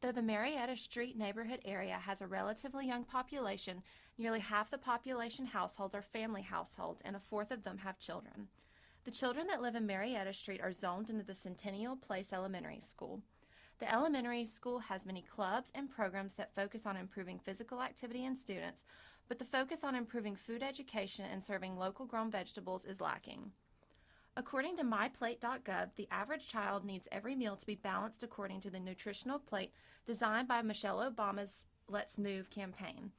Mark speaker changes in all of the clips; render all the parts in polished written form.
Speaker 1: Though the Marietta Street neighborhood area has a relatively young population, nearly half the population households are family households, and a fourth of them have children. The children that live in Marietta Street are zoned into the Centennial Place Elementary School. The elementary school has many clubs and programs that focus on improving physical activity in students, but the focus on improving food education and serving local grown vegetables is lacking. According to myplate.gov, the average child needs every meal to be balanced according to the nutritional plate designed by Michelle Obama's Let's Move campaign.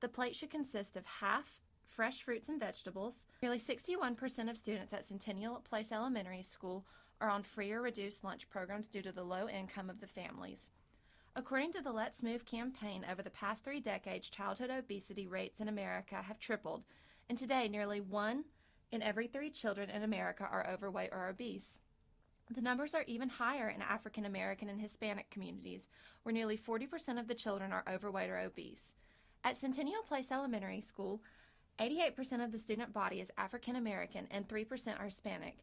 Speaker 1: The plate should consist of half fresh fruits and vegetables. Nearly 61% of students at Centennial Place Elementary School are on free or reduced lunch programs due to the low income of the families. According to the Let's Move campaign, over the past 3 decades, childhood obesity rates in America have tripled, and today nearly 1 in every 3 children in America are overweight or obese. The numbers are even higher in African American and Hispanic communities, where nearly 40% of the children are overweight or obese. At Centennial Place Elementary School, 88% of the student body is African American and 3% are Hispanic.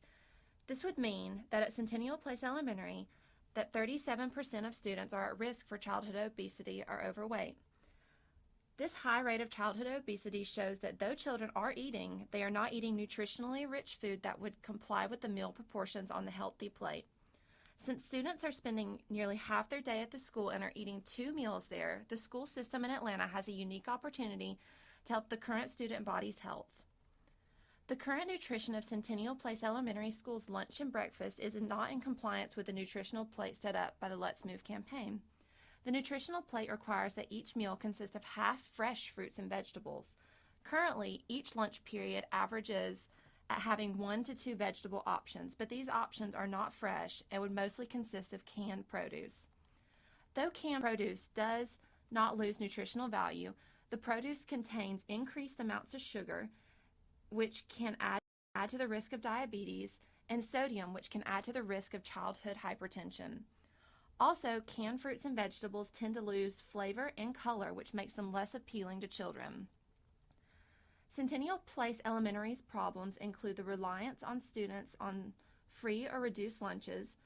Speaker 1: This would mean that at Centennial Place Elementary, that 37% of students are at risk for childhood obesity or overweight. This high rate of childhood obesity shows that though children are eating, they are not eating nutritionally rich food that would comply with the meal proportions on the healthy plate. Since students are spending nearly half their day at the school and are eating 2 meals there, the school system in Atlanta has a unique opportunity to help the current student body's health. The current nutrition of Centennial Place Elementary School's lunch and breakfast is not in compliance with the nutritional plate set up by the Let's Move campaign. The nutritional plate requires that each meal consist of half fresh fruits and vegetables. Currently, each lunch period averages at having 1 to 2 vegetable options, but these options are not fresh and would mostly consist of canned produce. Though canned produce does not lose nutritional value, the produce contains increased amounts of sugar, which can add to the risk of diabetes, and sodium, which can add to the risk of childhood hypertension. Also, canned fruits and vegetables tend to lose flavor and color, which makes them less appealing to children. Centennial Place Elementary's problems include the reliance on students on free or reduced lunches,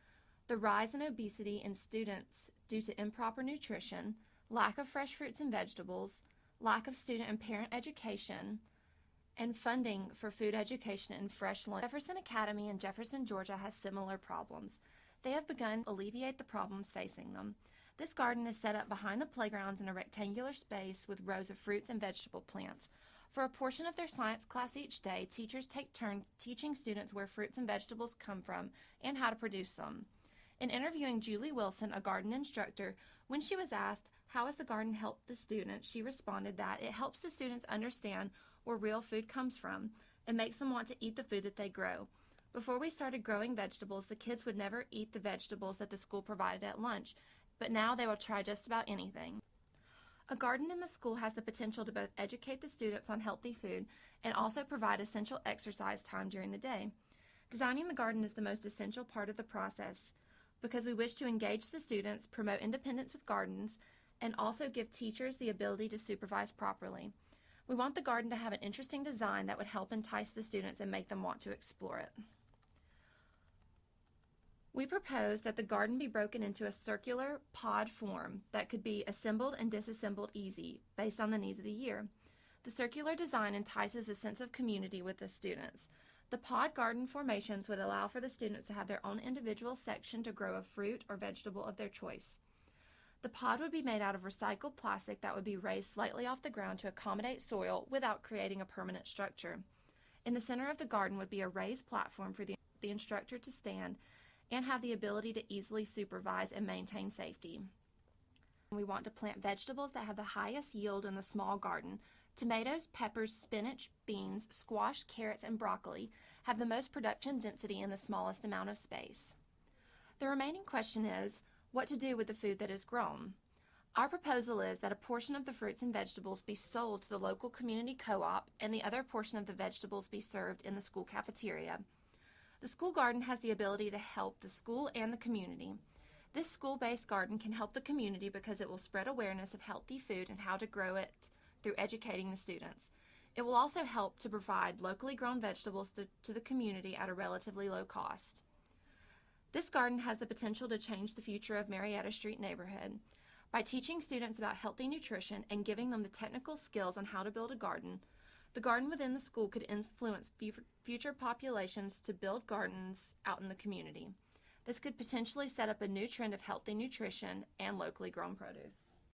Speaker 1: the rise in obesity in students due to improper nutrition, lack of fresh fruits and vegetables, lack of student and parent education, and funding for food education and fresh lunch. Jefferson Academy in Jefferson, Georgia has similar problems. They have begun to alleviate the problems facing them. This garden is set up behind the playgrounds in a rectangular space with rows of fruits and vegetable plants. For a portion of their science class each day, teachers take turns teaching students where fruits and vegetables come from and how to produce them. In interviewing Julie Wilson, a garden instructor, when she was asked, how has the garden helped the students, she responded that it helps the students understand where real food comes from and makes them want to eat the food that they grow. Before we started growing vegetables, the kids would never eat the vegetables that the school provided at lunch, but now they will try just about anything. A garden in the school has the potential to both educate the students on healthy food and also provide essential exercise time during the day. Designing the garden is the most essential part of the process because we wish to engage the students, promote independence with gardens, and also give teachers the ability to supervise properly. We want the garden to have an interesting design that would help entice the students and make them want to explore it. We propose that the garden be broken into a circular pod form that could be assembled and disassembled easy based on the needs of the year. The circular design entices a sense of community with the students. The pod garden formations would allow for the students to have their own individual section to grow a fruit or vegetable of their choice. The pod would be made out of recycled plastic that would be raised slightly off the ground to accommodate soil without creating a permanent structure. In the center of the garden would be a raised platform for the instructor to stand and have the ability to easily supervise and maintain safety. We want to plant vegetables that have the highest yield in the small garden. Tomatoes, peppers, spinach, beans, squash, carrots, and broccoli have the most production density in the smallest amount of space. The remaining question is, what to do with the food that is grown? Our proposal is that a portion of the fruits and vegetables be sold to the local community co-op and the other portion of the vegetables be served in the school cafeteria. The school garden has the ability to help the school and the community. This school-based garden can help the community because it will spread awareness of healthy food and how to grow it through educating the students. It will also help to provide locally grown vegetables to the community at a relatively low cost. This garden has the potential to change the future of Marietta Street neighborhood. By teaching students about healthy nutrition and giving them the technical skills on how to build a garden, the garden within the school could influence future populations to build gardens out in the community. This could potentially set up a new trend of healthy nutrition and locally grown produce.